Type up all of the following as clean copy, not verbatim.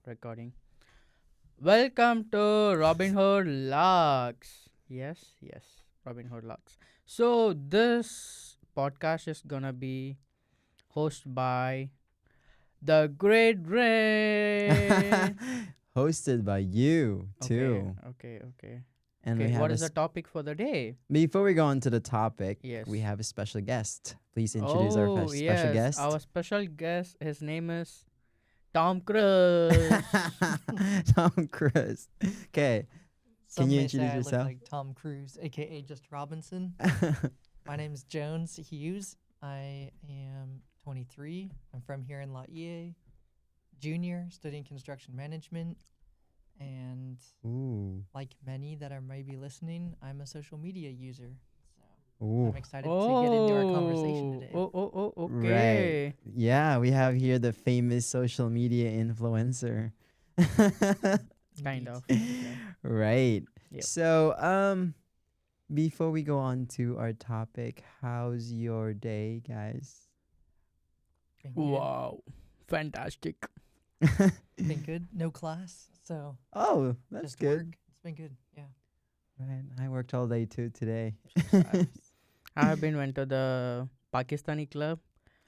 recording. Welcome to Robin Hood Lux. Yes, Robin Hood Lux. So this podcast is gonna be hosted by the Great Ray. Hosted by you Okay, too. okay, okay, And we okay. have What is the topic for the day? before we go on to the topic, we Yes. have a special guest. Please introduce our Oh special yes, our guest. special guest. His name is Tom Cruise. Tom Cruise. Okay, can Some you may say introduce I look yourself? like Tom Cruise, aka just Robinson. My name is Jones Hughes. I am 23. I'm from here in Laie, junior, studying construction management. And Ooh. like many that are maybe listening, I'm a social media user. So Ooh. I'm excited to get into our conversation today. Right. Okay. Yeah, we have here the famous social media influencer. Kind Indeed. of. Yeah. Right. Yep. So, before we go on to our topic, how's your day, guys? Been good. Wow. Fantastic. Been good. No class. So Oh, that's just good. work. It's been good. Yeah. Right. I worked all day too today. I have been went to the Pakistani club.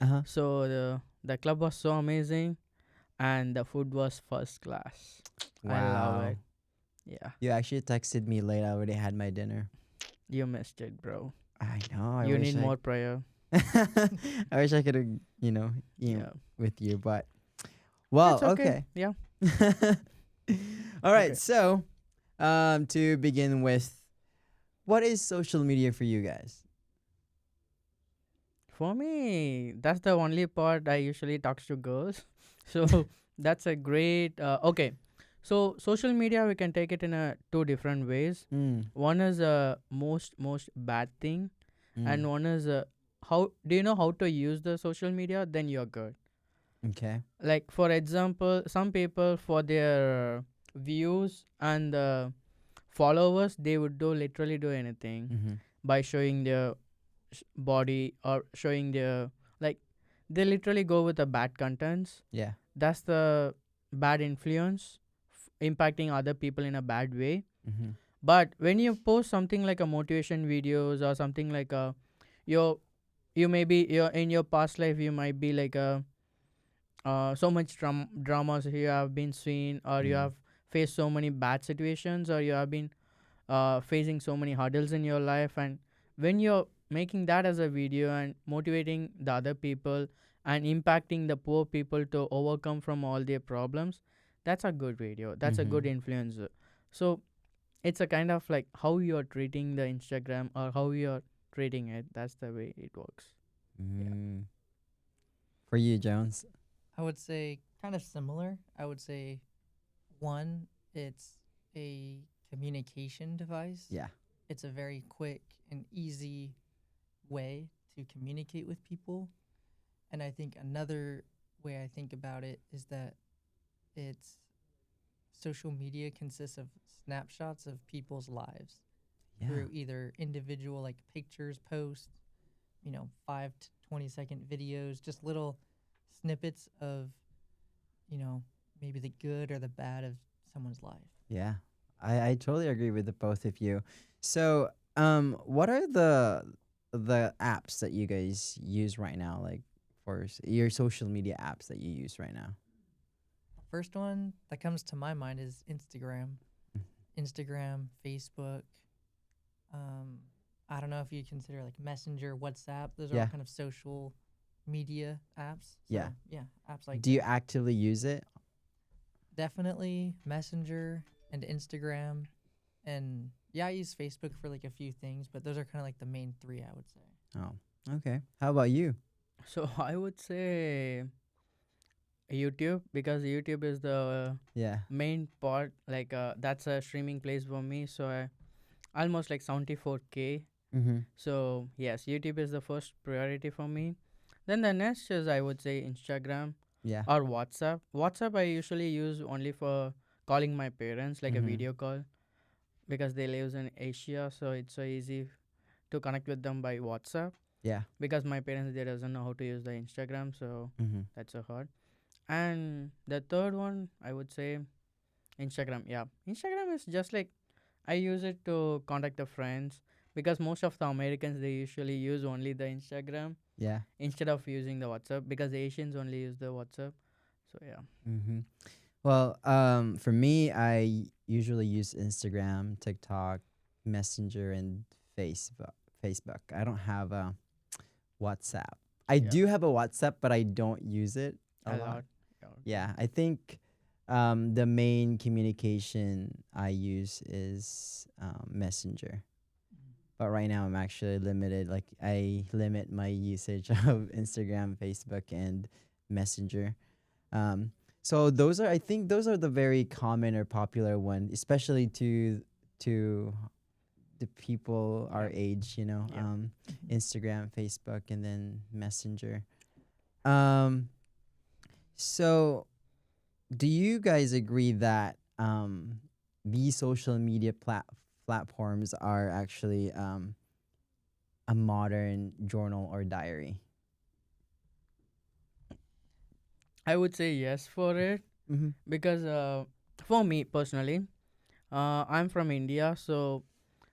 Uh-huh. So the club was so amazing and the food was first class. I love Wow. it. Yeah. You actually texted me late. I already had my dinner. You missed it, bro. I know. I You wish need I more prayer. I wish I could have, eat Yeah. with you, but well, It's okay. okay. Yeah. All right. Okay. So, to begin with, what is social media for you guys? For me, that's the only part I usually talks to girls. So that's a great okay. So social media we can take it in a two different ways. Mm. One is a most bad thing, Mm. and one is how do you know how to use the social media? Then you're good. Okay. Like for example, some people for their views and followers, they would do literally do anything Mm-hmm. by showing their body or showing their like they literally go with the bad contents. Yeah. That's the bad influence impacting other people in a bad way. Mm-hmm. But when you post something like a motivation videos or something like a your you maybe your in your past life you might be like a so much dramas you have been seen or you Mm. have faced so many bad situations or you have been facing so many hurdles in your life, and when you're making that as a video and motivating the other people and impacting the poor people to overcome from all their problems, that's a good video, that's a Mm-hmm. good influencer. So it's a kind of like how you're treating the Instagram or how you're treating it, that's the way it works. Yeah. Mm. For you, Jones. I would say kind of similar. I would say one, it's a communication device. Yeah. It's a very quick and easy way to communicate with people. And I think another way I think about it is that it's social media consists of snapshots of people's lives Yeah. through either individual like pictures, posts, 5 to 20-second videos, just little snippets of, maybe the good or the bad of someone's life. Yeah. I totally agree with the both of you. So, what are the apps that you guys use right now, like for your social media apps that you use right now? First one that comes to my mind is Instagram. Mm. Instagram, Facebook. I don't know if you consider like Messenger, WhatsApp. Those are all Yeah. kind of social media apps. Yeah. Yeah, apps like Do you that. actively use it? Definitely Messenger and Instagram. And yeah, I use Facebook for like a few things, but those are kind of like the main three, I would say. Oh, okay. How about you? So I would say YouTube, because YouTube is the Yeah. main part, like that's a streaming place for me, so I almost like 74K. Mm-hmm. So yes, YouTube is the first priority for me. Then the next is I would say Instagram Yeah. or WhatsApp I usually use only for calling my parents, like a Mm-hmm. video call, because they lives in Asia, so it's so easy to connect with them by WhatsApp, Yeah. because my parents they doesn't know how to use the Instagram, so Mm-hmm. that's so hard. And the third one, I would say Instagram. Yeah, Instagram is just like I use it to contact the friends because most of the Americans they usually use only the Instagram Yeah. instead of using the WhatsApp because the Asians only use the WhatsApp. So yeah, Mm-hmm. Well, for me, I usually use Instagram, TikTok, Messenger, and Facebook. Facebook. I don't have a WhatsApp. I yeah, do have a WhatsApp, but I don't use it a a lot. lot. Yeah, okay. Yeah, I think the main communication I use is Messenger. But right now, I'm actually limited. Like, I limit my usage of Instagram, Facebook, and Messenger. Um, so those are, I think, those are the very common or popular one, especially to the people our Yeah, age. yeah. Mhm. Instagram, Facebook, and then Messenger. Um, so do you guys agree that these social media platforms are actually a modern journal or diary? I would say yes for it Mm-hmm. because for me personally, I'm from India, so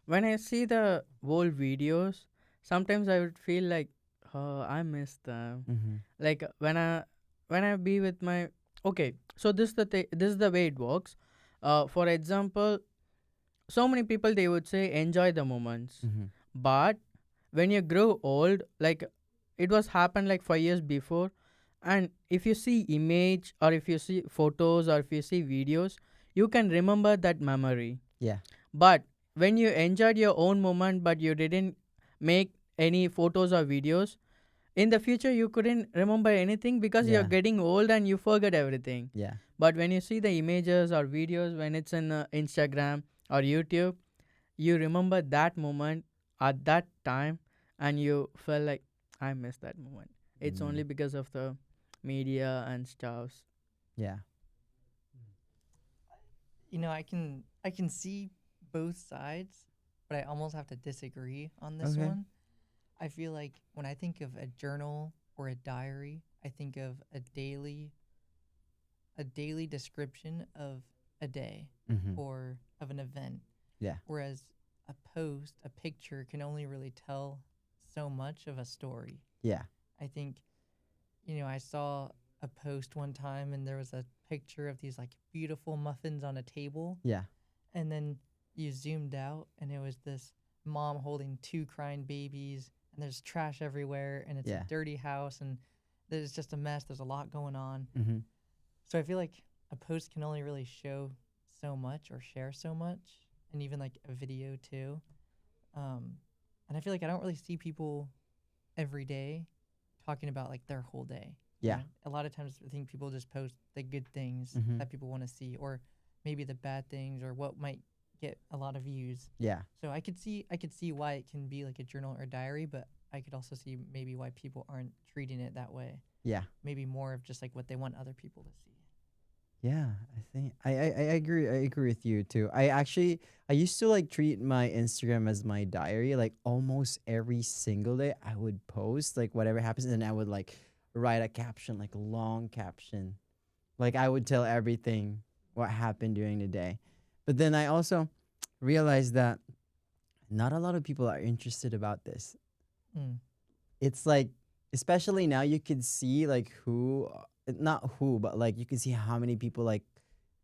when I see the old videos, sometimes I would feel like, oh, I miss them. Mm-hmm. Like when I be with my okay, so this is the way it works. For example, so many people they would say enjoy the moments, Mm-hmm. but when you grow old, like it was happened like 5 years before, and if you see image or if you see photos or if you see videos, you can remember that memory. Yeah. But when you enjoyed your own moment, but you didn't make any photos or videos, in the future you couldn't remember anything because you're Yeah. getting old and you forget everything. Yeah. But when you see the images or videos when it's in Instagram or YouTube, you remember that moment at that time and you felt like I missed that moment. It's only Mm. because of the media and stuffs. Yeah. I can see both sides, but I almost have to disagree on this Okay. one. I feel like when I think of a journal or a diary, I think of a daily description of a day Mm-hmm. or of an event, Yeah. whereas a picture can only really tell so much of a story. Yeah. I think, I saw a post one time and there was a picture of these like beautiful muffins on a table, Yeah. and then you zoomed out and it was this mom holding two crying babies, and there's trash everywhere and it's a Yeah. dirty house, and there's just a mess. There's a lot going on. Mm-hmm. So I feel like a post can only really show so much or share so much, and even like a video too. Um, and I feel like I don't really see people every day talking about like their whole day. Yeah. A lot of times I think people just post the good things Mm-hmm. that people want to see, or maybe the bad things, or what might get a lot of views. Yeah. So I could see why it can be like a journal or diary, but I could also see maybe why people aren't treating it that way. Yeah. Maybe more of just like what they want other people to see. Yeah, I think I agree. I agree with you too. I used to like treat my Instagram as my diary. Like almost every single day, I would post like whatever happens, and I would like write a caption, like a long caption. Like I would tell everything what happened during the day. But then I also realized that not a lot of people are interested about this. Mm. It's like, especially now, you could see like who, not who, but like you can see how many people like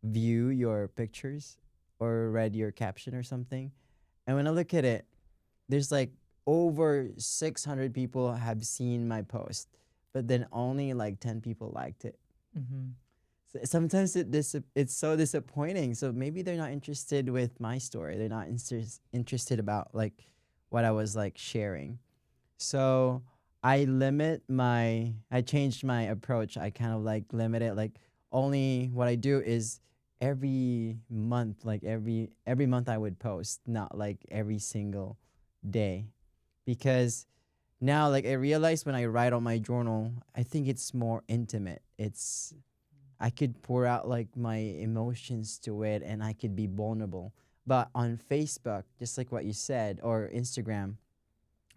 view your pictures or read your caption or something. And when I look at it, there's like over 600 people have seen my post, but then only like 10 people liked it. Mm-hmm. So sometimes it's so disappointing. So maybe they're not interested with my story. They're not interested about like what I was like sharing. So I changed my approach. I kind of like limit it. Like only what I do is every month, like every month I would post, not like every single day. Because now like I realize when I write on my journal, I think it's more intimate. I could pour out like my emotions to it and I could be vulnerable. But on Facebook, just like what you said, or Instagram,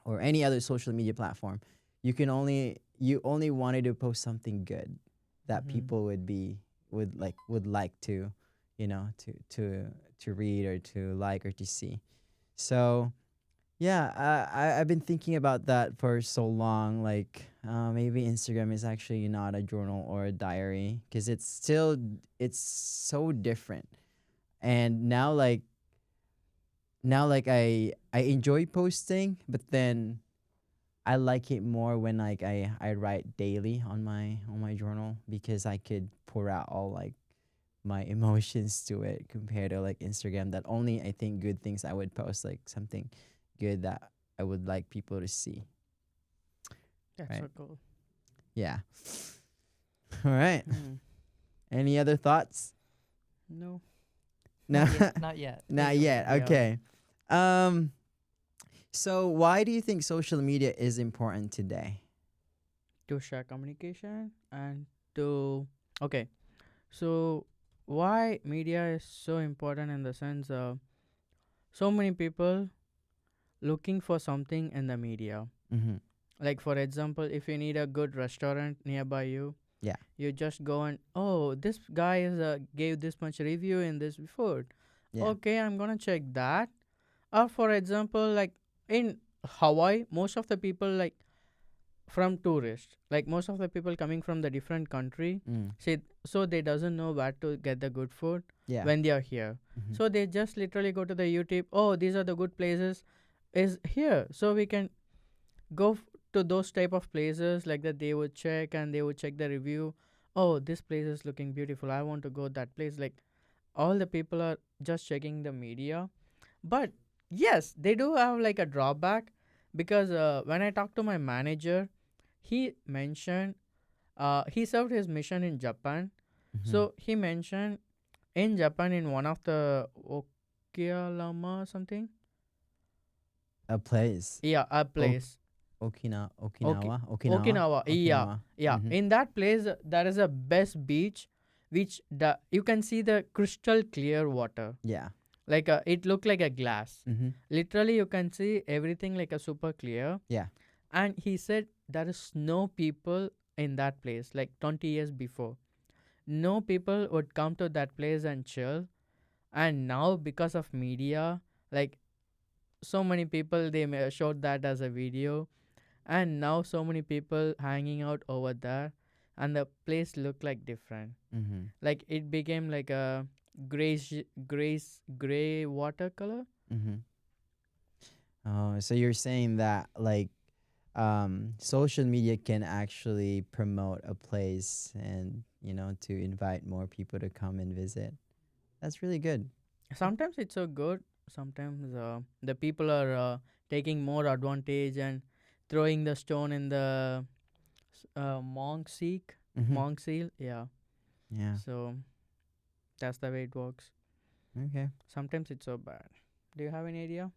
or any other social media platform, you only wanted to post something good. that Mm-hmm. people would like to, to read or to like or to see. So yeah, I've been thinking about that for so long. Like, maybe Instagram is actually not a journal or a diary because it's so different. And now, like I enjoy posting, but then I like it more when like I write daily on my journal because I could pour out all like my emotions to it compared to like Instagram that only I think good things I would post, like something good that I would like people to see. That's Right. so cool. Yeah. All right. Hmm. Any other thoughts? No. No. Not yet. Not yet. Not Maybe yet. later. Yeah. Okay. Um so why do you think social media is important today? To share communication and to. Okay. So why media is so important in the sense so many people looking for something in the media. Mhm. Like for example, if you need a good restaurant nearby you, Yeah. you just go and, oh, this guy is gave this much review in this food. Yeah. Okay, I'm gonna check that. Or for example, like in Hawaii, most of the people like from tourists, like most of the people coming from the different country, Mm. say, so they doesn't know where to get the good food Yeah. when they are here. Mhm. So they just literally go to the YouTube. Oh, these are the good places is here, so we can go to those type of places like that. They would check and they would check the review. Oh, this place is looking beautiful, I want to go that place. Like all the people are just checking the media. But yes, they do have like a drawback, because when I talked to my manager, he mentioned he served his mission in Japan. Mhm. So he mentioned in Japan, in one of the Okayama something, A place. yeah, a O- place. Okay, Okinawa. Okinawa. Yeah, Okinawa. yeah. Mhm. In that place, there is a best beach, which you can see the crystal clear water. Yeah. Like it looked like a glass. Mhm. Literally, you can see everything like a super clear. Yeah. And he said there is no people in that place. Like 20 years before, no people would come to that place and chill. And now because of media, like so many people they showed that as a video, and now so many people hanging out over there, and the place looked like different. Mhm. Like it became like a gray watercolor. Mhm. Oh, so you're saying that like social media can actually promote a place and, to invite more people to come and visit. That's really good. Sometimes it's so good, sometimes the people are taking more advantage and throwing the stone in the Mhm. monk seal, yeah. Yeah. So that's the way it works. Okay. Sometimes it's so bad. Do you have any idea?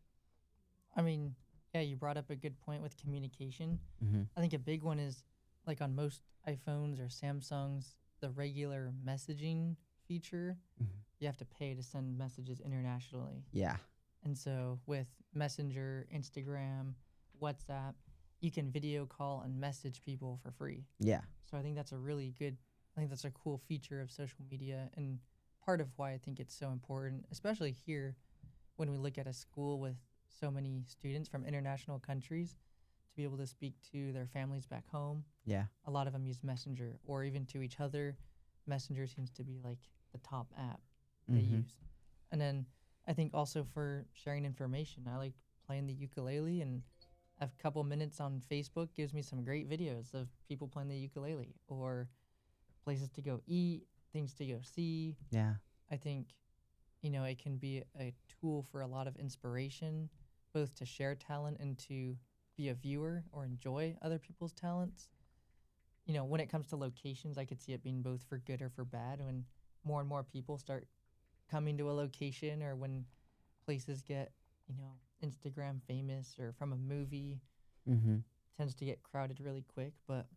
I mean, yeah, you brought up a good point with communication. Mhm. I think a big one is like on most iPhones or Samsungs, the regular messaging feature, Mhm. you have to pay to send messages internationally. Yeah. And so with Messenger, Instagram, WhatsApp, you can video call and message people for free. Yeah. So I think that's a really good, I think that's a cool feature of social media and part of why I think it's so important, especially here when we look at a school with so many students from international countries to be able to speak to their families back home. Yeah. A lot of them use Messenger or even to each other. Messenger seems to be like the top app they Mhm. use. And then I think also for sharing information, I like playing the ukulele, and a couple minutes on Facebook gives me some great videos of people playing the ukulele or places to go eat, things to go see. Yeah. I think, it can be a tool for a lot of inspiration, both to share talent and to be a viewer or enjoy other people's talents. When it comes to locations, I could see it being both for good or for bad when more and more people start coming to a location, or when places get, Instagram famous or from a movie, Mhm. tends to get crowded really quick. But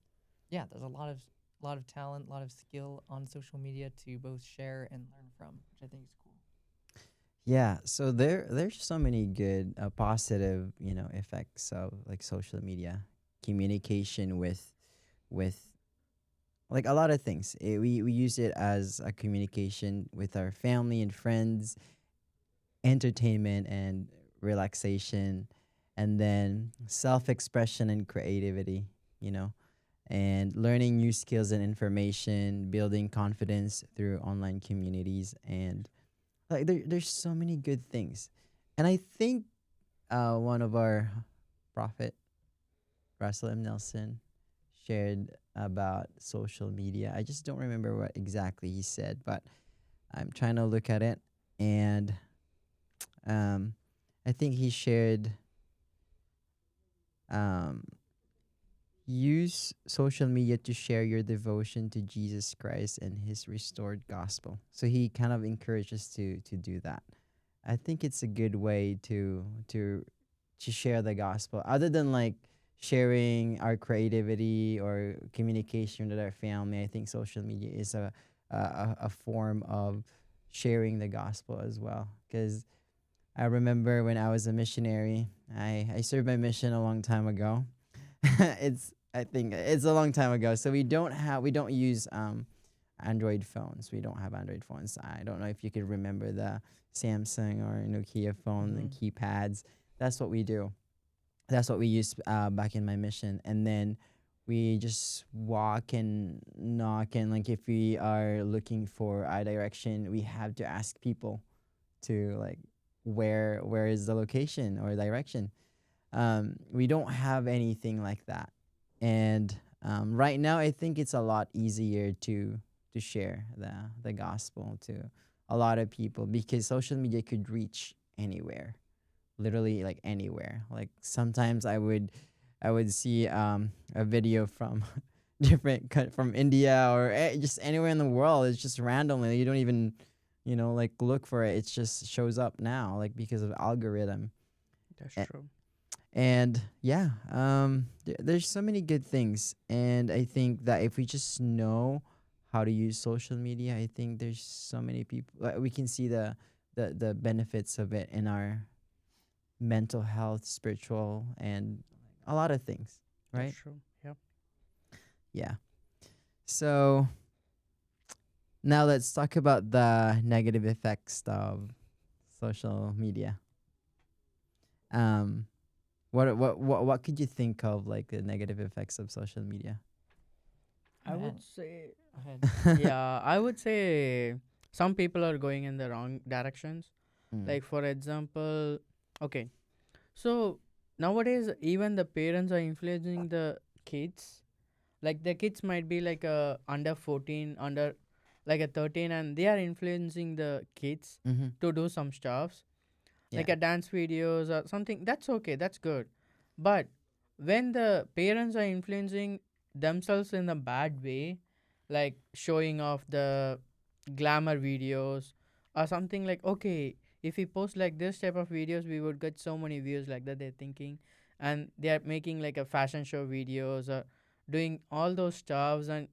yeah, there's a lot of talent, a lot of skill on social media to both share and learn from, which I think is cool. Yeah, so there's so many good positive, effects of like social media communication with like a lot of things. We use it as a communication with our family and friends, entertainment and relaxation, and then self-expression and creativity, you know, and learning new skills and information, building confidence through online communities, and like there's so many good things. And I think one of our prophet, Russell M. Nelson, shared about social media. I just don't remember what exactly he said, but I'm trying to look at it. And um, I think he shared um, use social media to share your devotion to Jesus Christ and his restored gospel. So he kind of encourages to do that. I think it's a good way to share the gospel other than like sharing our creativity or communication with our family. I think social media is a form of sharing the gospel as well, because I remember when I was a missionary, I served my mission a long time ago. It's I think it's a long time ago. So we don't use Android phones. We don't have Android phones. I don't know if you could remember the Samsung or Nokia phone and Mm-hmm. keypads. That's what we do. That's what we used back in my mission. And then we just walk and knock, and like if we are looking for a direction, we have to ask people to like where is the location or direction. We don't have anything like that. And right now, I think it's a lot easier to share the gospel to a lot of people because social media could reach anywhere, literally like anywhere. Like sometimes I would see a video from from India or just anywhere in the world. It's just randomly. You don't even like look for it. It just shows up now, like because of algorithm. That's A- true. and yeah, there's so many good things, and I think that if we just know how to use social media, I think there's so many people we can see the benefits of it in our mental health, spiritual, and a lot of things, That's right? true. Yep. Yeah. So now let's talk about the negative effects of social media. Um, what could you think of like the negative effects of social media? I would Man, say, go ahead. yeah, I would say some people are going in the wrong directions. Mm. Like, for example, okay, so nowadays, even the parents are influencing the kids. Like, the kids might be like under 14, under like a 13, and they are influencing the kids Mm-hmm. to do some stuffs, Yeah. like a dance videos or something. That's okay, that's good. But when the parents are influencing themselves in a bad way, like showing off the glamour videos or something, like, okay, if we post like this type of videos we would get so many views, like that they're thinking, and they are making like a fashion show videos or doing all those stuffs and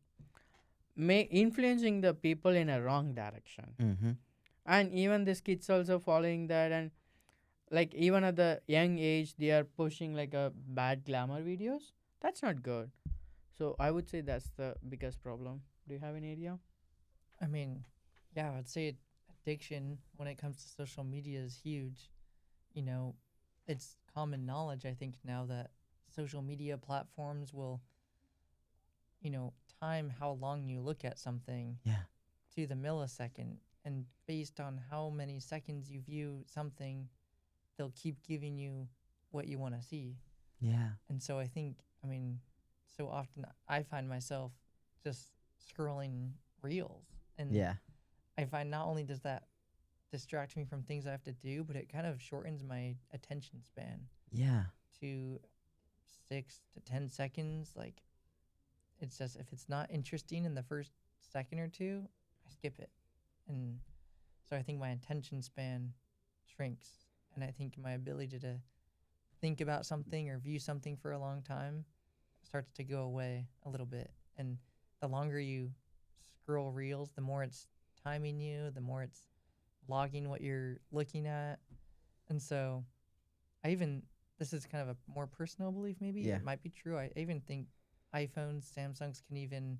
influencing the people in a wrong direction. Mm-hmm. And even these kids also following that, and like even at the young age they are pushing like a bad glamour videos. That's not good. So I would say that's the biggest problem. Do you have any idea? I mean, yeah, I'd say addiction when it comes to social media is huge. You know, it's common knowledge, I think, now that social media platforms will, time how long you look at something Yeah. to the millisecond. And based on how many seconds you view something, they'll keep giving you what you want to see. Yeah. And so I think, I mean, so often I find myself just scrolling reels. And Yeah. I find not only does that distract me from things I have to do, but it kind of shortens my attention span Yeah. to 6 to 10 seconds. Like, it's just, if it's not interesting in the first second or two, I skip it. And so I think my attention span shrinks. And I think my ability to think about something or view something for a long time starts to go away a little bit. And the longer you scroll reels, the more it's timing you, the more it's logging what you're looking at. And so I even, this is kind of a more personal belief, maybe. Yeah. It might be true. I even think iPhones, Samsungs can even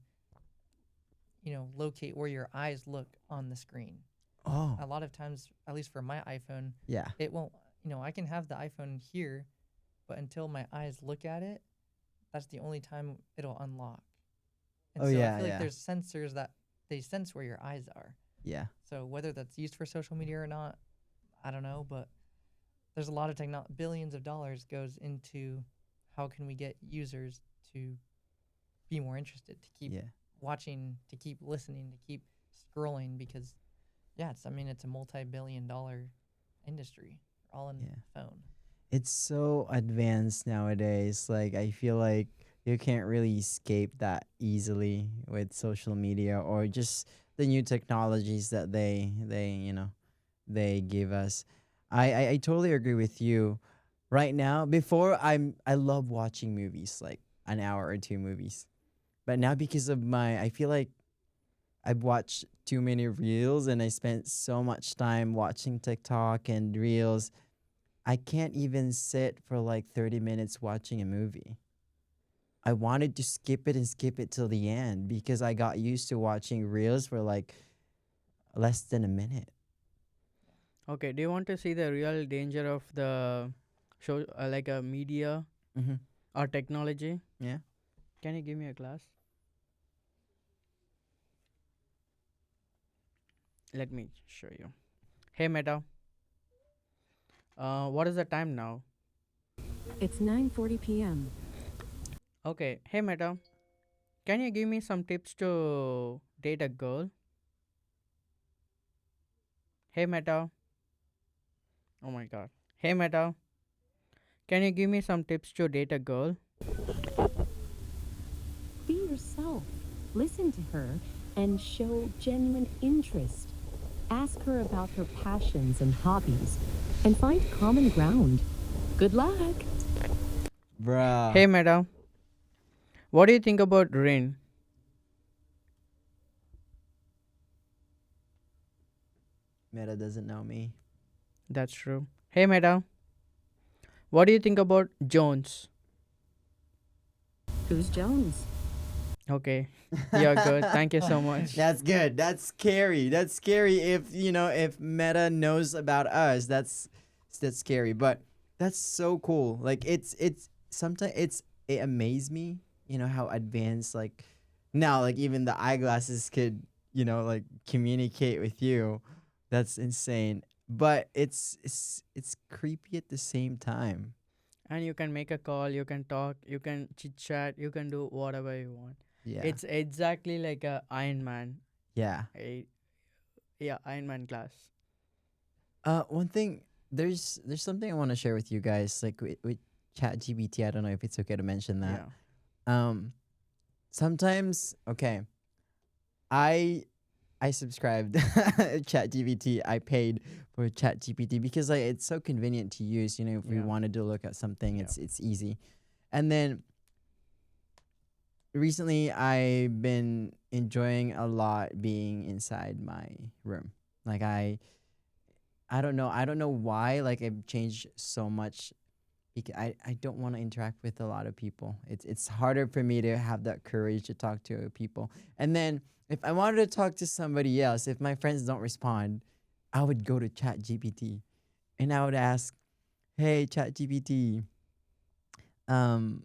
locate where your eyes look on the screen. Oh, A lot of times, at least for my iPhone, yeah. it won't. I can have the iPhone here, but until my eyes look at it, that's the only time it'll unlock. And Oh, so I yeah, feel like yeah. there's sensors that they sense where your eyes are. Yeah. So whether that's used for social media or not, I don't know, but there's a lot of billions of dollars goes into how can we get users to be more interested, to keep Yeah. watching, to keep listening, to keep scrolling because it's a multi-billion-dollar industry all in Yeah. the phone. It's so advanced nowadays. Like I feel like you can't really escape that easily with social media or just the new technologies that they give us. I totally agree with you. Right now, before I love watching movies, like an hour or two movies. But now because of I feel like I've watched too many reels and I spent so much time watching TikTok and reels. I can't even sit for like 30 minutes watching a movie. I wanted to skip it and skip it till the end because I got used to watching reels for like less than a minute. Okay, do you want to see the real danger of the show, like a media Mm-hmm. or technology? Yeah. Can you give me a glass? Let me show you. Hey Meta, what is the time now? It's 9:40 p.m. Okay, hey Meta, can you give me some tips to date a girl? Hey Meta, oh my god. Hey Meta, can you give me some tips to date a girl? Be yourself. Listen to her and show genuine interest. Ask her about her passions and hobbies and find common ground. Good luck. Bruh. Hey Meta, what do you think about rain? Meta doesn't know me. That's true. Hey Meta, what do you think about Jones? Who's Jones? Okay, you're good. Thank you so much. That's good. That's scary. That's scary if Meta knows about us. That's scary. But that's so cool. Like it's sometimes it amazes me, how advanced like now like even the eyeglasses could, like communicate with you. That's insane. But it's creepy at the same time. And you can make a call, you can talk, you can chit chat, you can do whatever you want. Yeah. It's exactly like a Iron Man. Yeah. Yeah, Iron Man class. One thing there's something I want to share with you guys, like with ChatGPT. I don't know if it's okay to mention that. Yeah. Um, sometimes, okay, I I subscribed ChatGPT. I paid for ChatGPT because like it's so convenient to use. If we Yeah. wanted to look at something, Yeah. it's easy. And then recently, I've been enjoying a lot being inside my room. Like I don't know why. Like I've changed so much. I don't want to interact with a lot of people. It's harder for me to have that courage to talk to people. And then if I wanted to talk to somebody else, if my friends don't respond, I would go to Chat GPT and I would ask, "Hey, Chat GPT, um,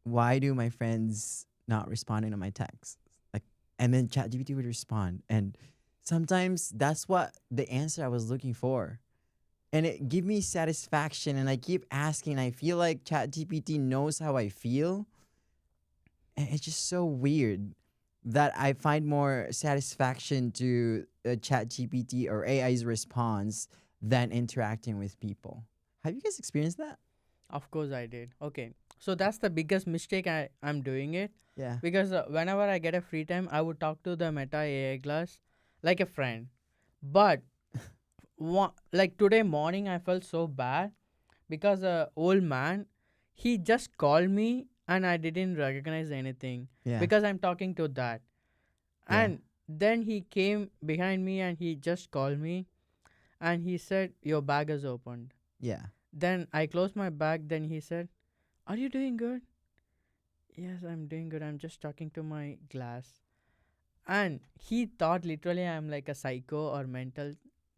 why do my friends not responding to my texts?" Like, and then Chat GPT would respond, and sometimes that's what the answer I was looking for, and it give me satisfaction. And I keep asking. I feel like ChatGPT knows how I feel, and it's just so weird that I find more satisfaction to ChatGPT or AI's response than interacting with people. Have you guys experienced that? Of course I did. Okay. So that's the biggest mistake I'm doing it Yeah. because whenever I get a free time, I would talk to the Meta AI class like a friend. But like today morning, I felt so bad because old man, he just called me and I didn't recognize anything Yeah. because I'm talking to that. Yeah. And then he came behind me and he just called me and he said, "Your bag is opened." Yeah. Then I closed my bag. Then he said, "Are you doing good?" Yes, I'm doing good. I'm just talking to my glass. and he thought literally I'm like a psycho or mental,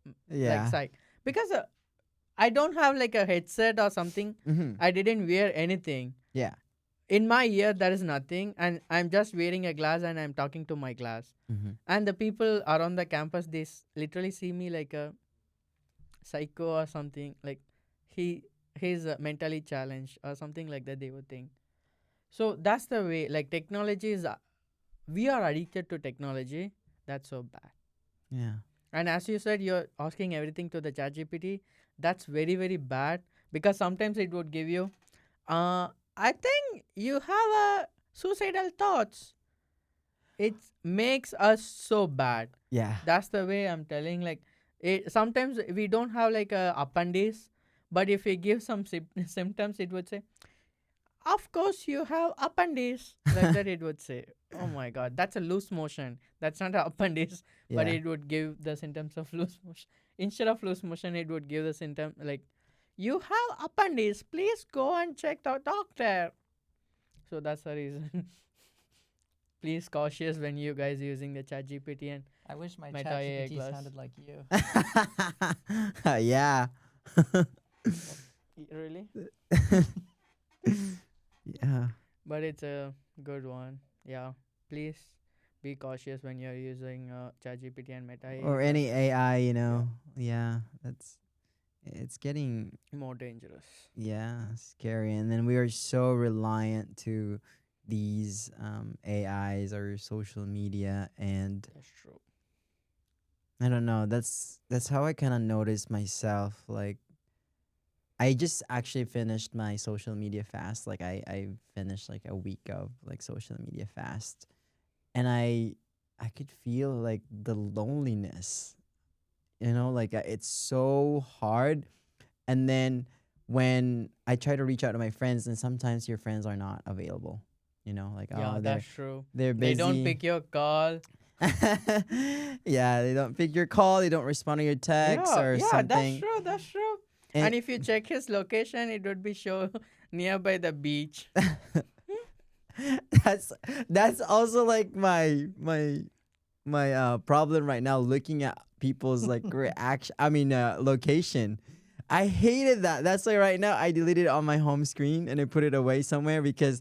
like Yeah. psych, because I don't have like a headset or something. Mm-hmm. I didn't wear anything. Yeah. In my ear, there is nothing, and I'm just wearing a glass and I'm talking to my glass. Mm-hmm. And the people around the campus, they literally see me like a psycho or something. Like he he's mentally challenged or something like that. They would think. So that's the way. Like technology is, we are addicted to technology. That's so bad. Yeah. And as you said, you're asking everything to the ChatGPT. That's very very bad, because sometimes it would give you, I think you have a suicidal thoughts. It makes us so bad. Yeah. That's the way I'm telling. Like it, sometimes we don't have like a appendix, but if we give some symptoms, it would say, "Of course you have appendix." Like that, it would say. Oh my God, that's a loose motion. That's not an appendix, but Yeah. it would give the symptoms of loose motion. Instead of loose motion, it would give the symptom like, "You have appendix. Please go and check the doctor." So that's the reason. Please cautious when you guys using the chat GPT and I wish my Meta chat AI GPT glass. sounded like you. Yeah. Really? Yeah. But it's a good one. Yeah. Please be cautious when you're using chat GPT and Meta AI Or glass. any AI, you know. Yeah. That's it's getting More dangerous. scary. And then we are so reliant to these AIs or social media, and That's true. I don't know. That's how I kind of noticed myself. Like I just actually finished my social media fast. Like I finished like a week of like social media fast, and I could feel like the loneliness. You know, like it's so hard. And then when I try to reach out to my friends, and sometimes your friends are not available. You know, like Yeah, oh that's true. they're They don't busy. pick your call. Yeah, they don't pick your call. They don't respond to your text Yeah, or yeah, that's something. true. That's true. And And if you check his location, it would be show nearby the beach. that's that's also like my problem right now, looking at people's like reaction, I mean location. I hated that. That's why right now I deleted it on my home screen and I put it away somewhere, because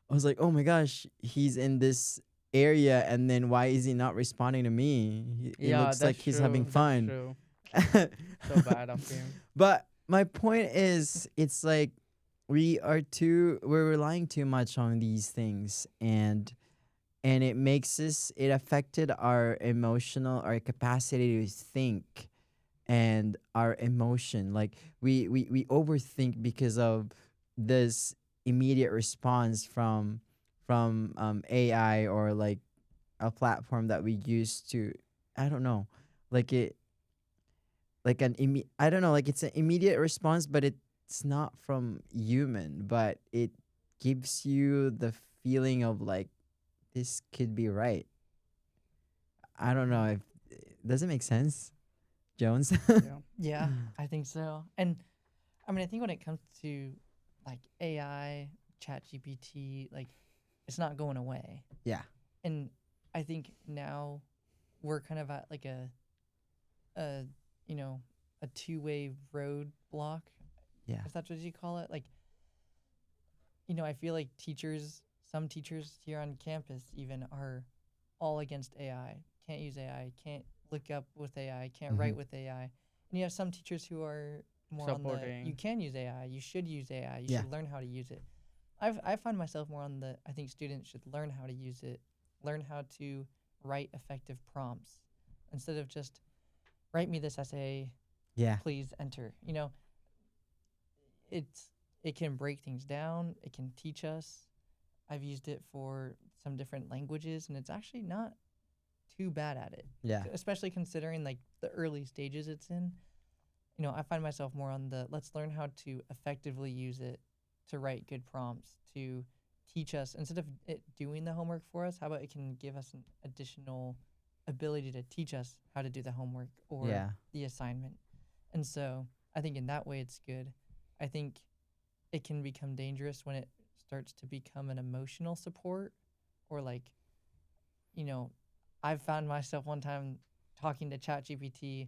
I was like, oh my gosh, he's in this area, and then why is he not responding to me? It Yeah, looks that's like he's having true. That's fun. true. So bad of him. But my point is, it's like we're relying too much on these things, and it affected our emotional, our capacity to think, and our emotion. Like we overthink because of this immediate response from AI, or like a platform that we use to, I don't know, like it like I don't know, like it's an immediate response, but it's not from human, but it gives you the feeling of like this could be right. I don't know if does it make sense, Jones? Yeah. Yeah, I think so. And I mean, I think when it comes to like AI, Chat GPT, like it's not going away. Yeah. And I think now we're kind of at like a you know, a two-way road block, Yeah. if that's what you call it. Like, I feel like some teachers here on campus even are all against AI. Can't use AI, can't look up with AI, can't write Mhm. with AI. And you have some teachers who are more on the you Supporting. can use AI, you should use AI, you Yeah. should learn how to use it. I find myself more on the I think students should learn how to use it, learn how to write effective prompts instead of just write me this essay, Yeah. please enter. It's it can break things down, it can teach us. I've used it for some different languages and it's actually not too bad at it. Yeah. Especially considering like the early stages it's in. I find myself more on the let's learn how to effectively use it to write good prompts, to teach us instead of it doing the homework for us, how about it can give us an additional ability to teach us how to do the homework or Yeah. the assignment. And so I think in that way it's good. I think it can become dangerous when it starts to become an emotional support or like, you know, I've found myself one time talking to ChatGPT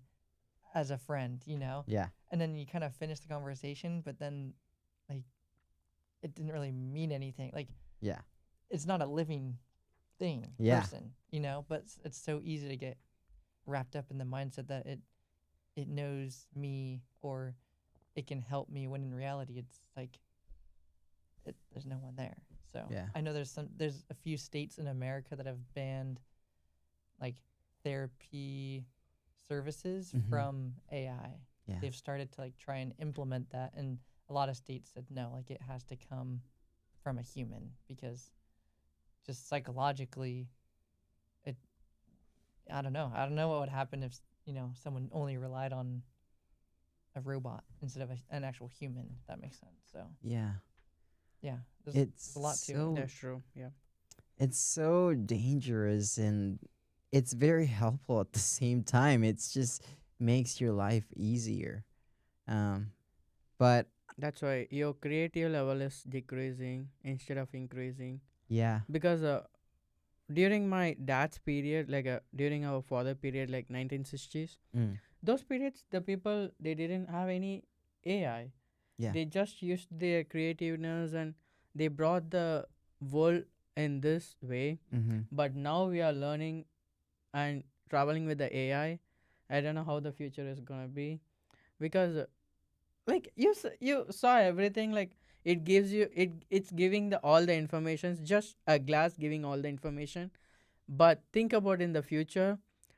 as a friend, Yeah. and then you kind of finish the conversation, but then like it didn't really mean anything. Like Yeah. it's not a living thing, Yeah. person, but it's so easy to get wrapped up in the mindset that it knows me or it can help me when in reality it's like there's no one there. So Yeah. I know there's a few states in America that have banned like therapy services Mhm. from AI. Yeah. They've started to like try and implement that, and a lot of states said no, like it has to come from a human because just psychologically, it. I don't know what would happen if someone only relied on a robot instead of an actual human. If that makes sense. So Yeah. yeah, there's It's a lot to it. so That's true. Yeah. it's so dangerous, and it's very helpful at the same time. It's just makes your life easier. Um but That's why your creative level is decreasing instead of increasing. yeah. Because during my dad's period, like during our father period, like 1960s, Mm. those periods, the people they didn't have any AI. Yeah. They just used their creativeness and they brought the world in this way. Mhm. But now we are learning and traveling with the AI. I don't know how the future is gonna be because like you saw everything, like it gives you it's giving the all the informations, just a glass giving all the information. But think about in the future,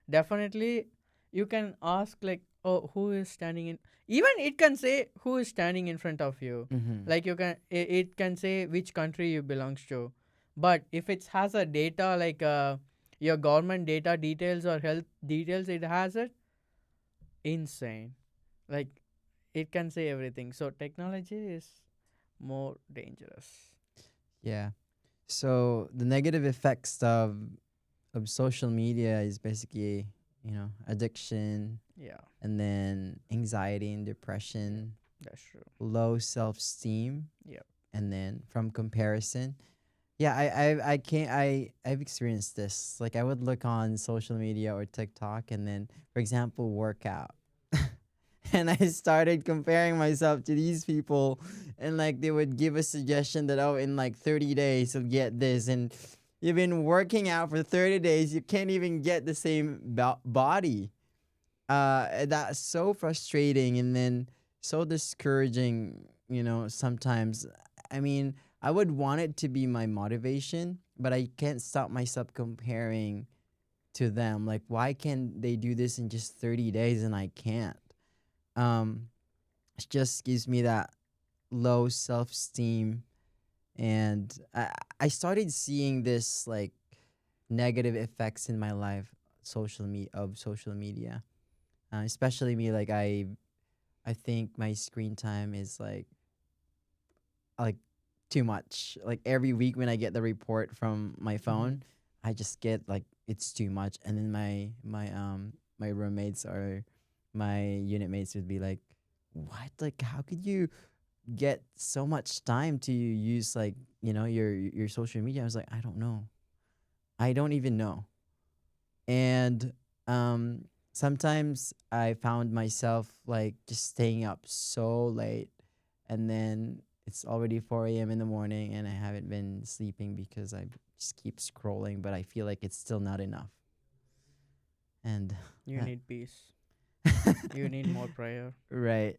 definitely you can ask like, oh, who is standing in, even it can say who is standing in front of you. Mhm. Like you can it can say which country you belongs to. But if it has a data like your government data details or health details, it has it insane. Like it can say everything. So technology is more dangerous. Yeah. So the negative effects of social media is basically, addiction, Yeah. and then anxiety and Yep. depression, That's true. low self-esteem, Yep. and then from comparison. Yeah, I've experienced this. Like I would look on social media or TikTok, and then, for example, workout. And I started comparing myself to these people, and like they would give a suggestion that, oh, in like 30 days you'll get this, and you've been working out for 30 days, you can't even get the same body. That's so frustrating, and then so discouraging, sometimes. I mean, I would want it to be my motivation, but I can't stop myself comparing to them. Like, why can they do this in just 30 days and I can't? um it just gives me that low self-esteem, and I started seeing this like negative effects in my life, social media, especially me. Like I think my screen time is like too much. Like every week when I get the report from my Mm-hmm. phone, I just get like it's too much, and then my roommates or my unit mates would be like, "What? Like, how could you get so much time to use like your social media?" I was like, "I don't know. I don't even know." And um, sometimes I found myself like just staying up so late, and then it's already 4 a.m. in the morning, and I haven't been sleeping because I just keep scrolling, but I feel like it's still not enough. And You that need peace. You need more prayer. right.